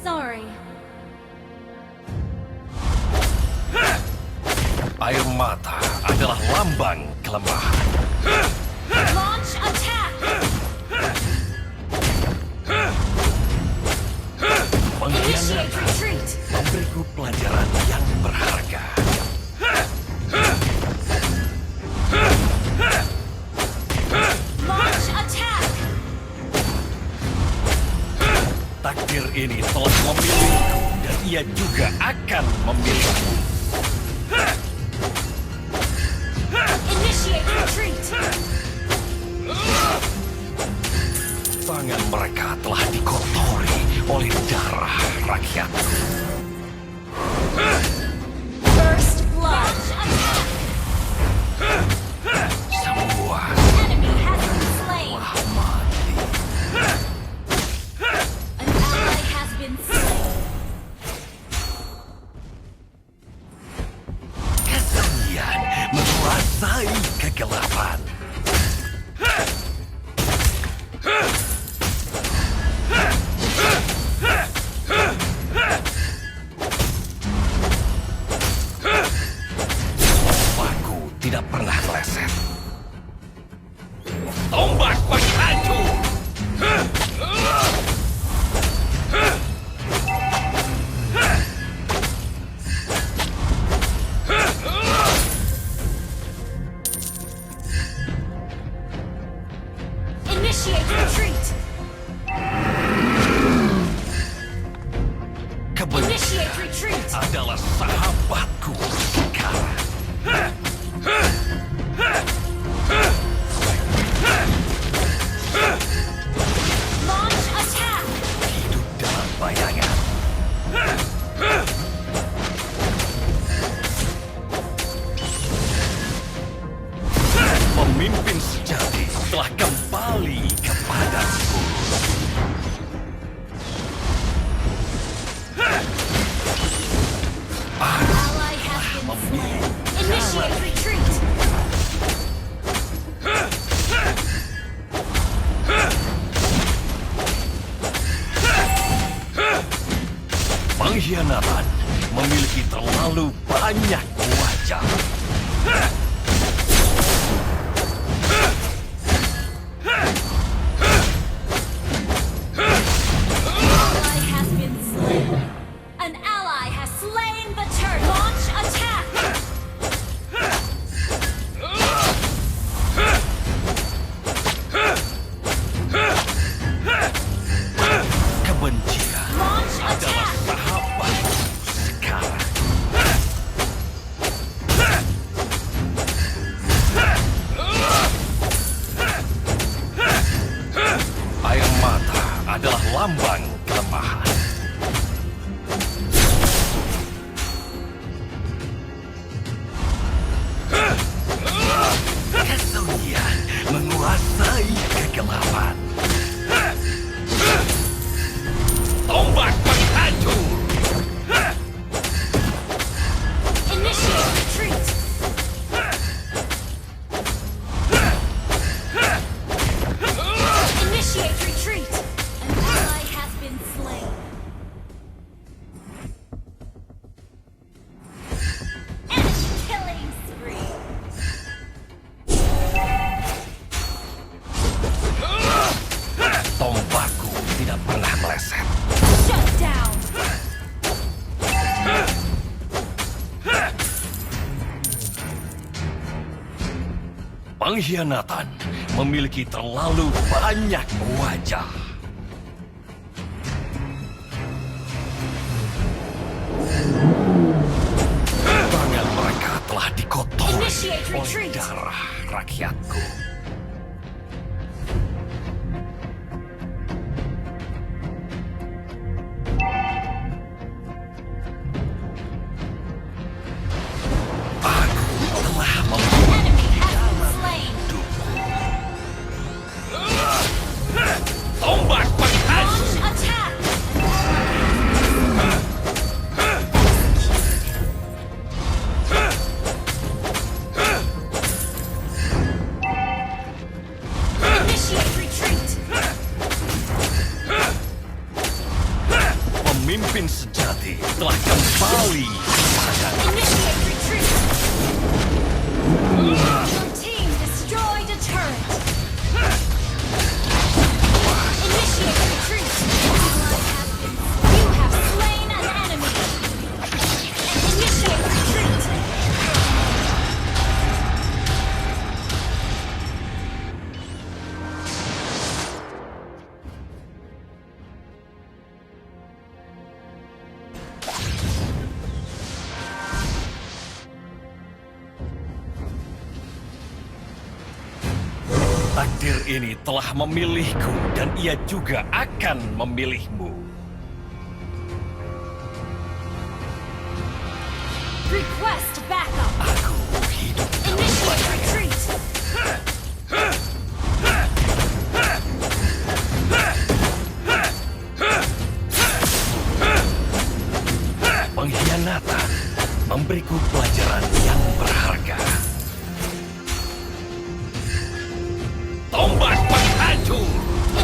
Sorry. Air mata adalah lambang kelemahan. Launch attack! Initiate retreat! Memberiku pelajaran yang berharga. Launch attack! Takdir ini telah memilihku dan ia juga akan memilihku. Initiate retreat! Tangan mereka telah dikotori oleh darah rakyatku. First blood! Semua Enemy has been slain! telah mati. An ally has been slain! Kesunyian menguasai kegelapan. Tombakku tidak pernah meleset. Tombak penghancur. Initiate retreat! Kebencian Initiate retreat! adalah sahabatku sekarang. Launch attack! Hidup dalam bayangan. Pemimpin sejati telah kembali kepadaku. Ally has been slain! Initiate retreat! Pengkhianatan memiliki terlalu banyak wajah. Ally has been slain! An ally has slain the turret! Launch attack! Kebencian Launch adalah attack! sahabatku sekarang. Air mata adalah lambang kelemahan. Kesunyian menguasai kegelapan. Tombak penghancur. Initiate retreat! Initiate retreat! An ally has been slain. Enemy killing spree! Tombakku tidak pernah meleset. Shut down! Pengkhianatan memiliki terlalu banyak wajah. Tangan mereka telah dikotori Initiate oleh retreat. darah rakyatku. Aku telah membuat Enemy has been slain! tombak Pemimpin sejati telah kembali. Initiate retreat. Your team destroyed a turret. Initiate retreat. You have slain an enemy. Initiate retreat. Takdir ini telah memilihku dan ia juga akan memilihmu. Request backup. Aku hidup dalam Initiate bayangan. retreat. Pengkhianatan memberiku pelajaran yang berharga. Tombak penghancur.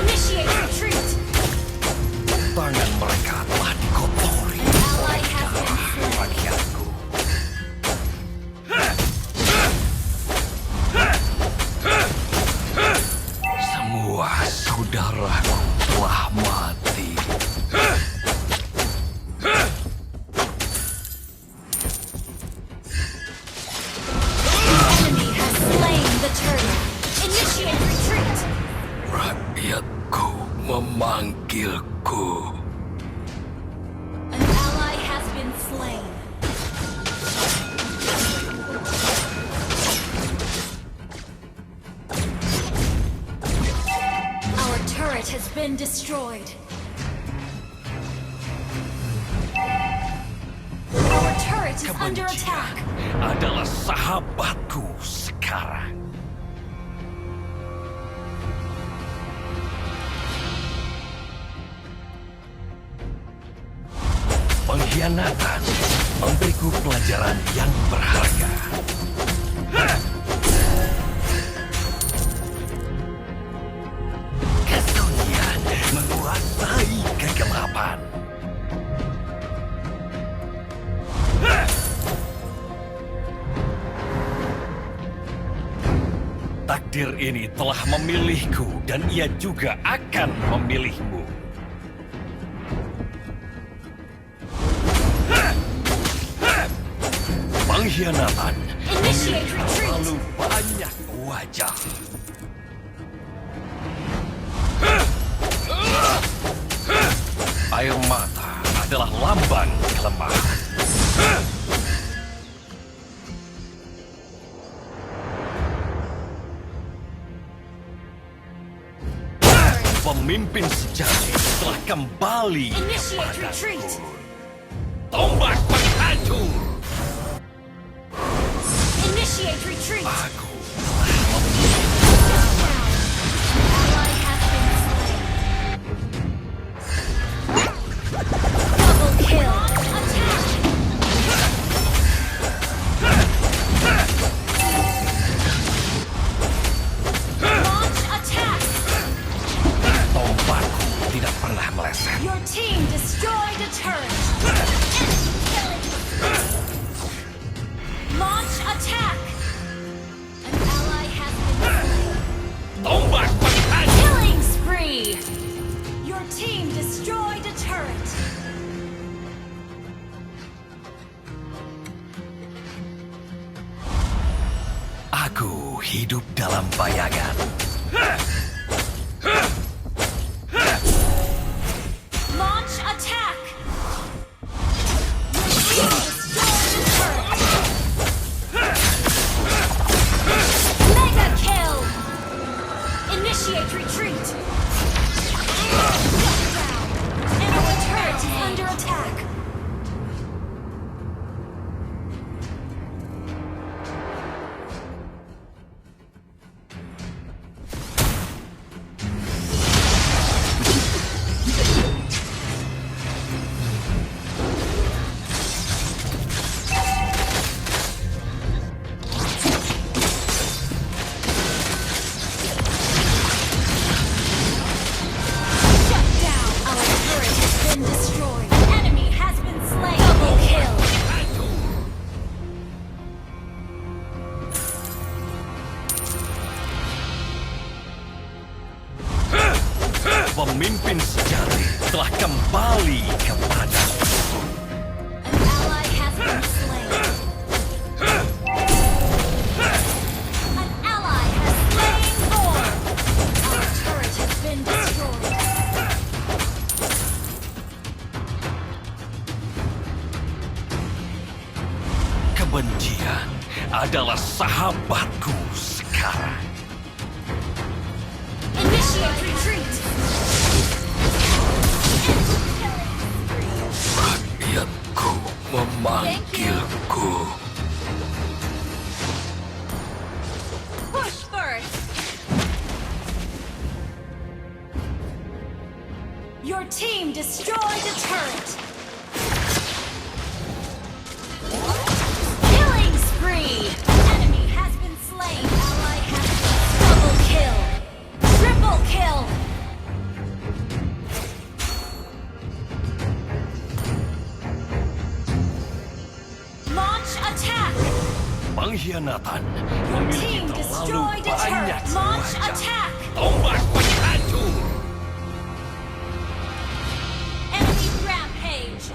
Initiate retreat. Tangan mereka telah dikotori Ally oleh has been darah slain. rakyatku. Semua saudaraku telah mati. Enemy has slain the turtle. Initiate retreat. Rakyatku memanggilku. An ally has been slain. Our turret has been destroyed. Our turret is under attack. Kebencian adalah sahabatku sekarang. Pengkhianatan memberiku pelajaran yang berharga. Kesunyian menguasai kegelapan. Takdir ini telah memilihku dan ia juga akan memilihmu. Pengkhianatan Initiate memiliki retreat. terlalu banyak wajah. Air mata adalah lambang kelemahan. Pemimpin sejati telah kembali Initiate kepadaku. retreat. Tombak penghancur. Initiate retreat. Aku Ally has been slain. Double kill. Attack. Launch attack. tombakku tidak pernah meleset. Your team destroyed a turret. Enemy killing. Launch attack. An ally has been slain. Tombak penghancur. Killing spree. Your team destroyed a turret. Aku hidup dalam bayangan. Launch attack. Your team destroyed a turret. Mega kill. Initiate retreat. Shut down. Enemy turret is under attack. telah kembali kepadamu. An ally has been slain. An ally has slain Thor. Our turret has been destroyed. Kebencian adalah sahabatku sekarang. Initiate retreat. Rakyatku memanggilku. Push first. Your team destroyed a turret. Killing spree. Enemy has been slain. Ally has been double kill. Triple kill. Launch attack. Pengkhianatan Your memiliki team terlalu destroyed a banyak turret. Launch wajah. attack. Tombak penghancur. Enemy rampage.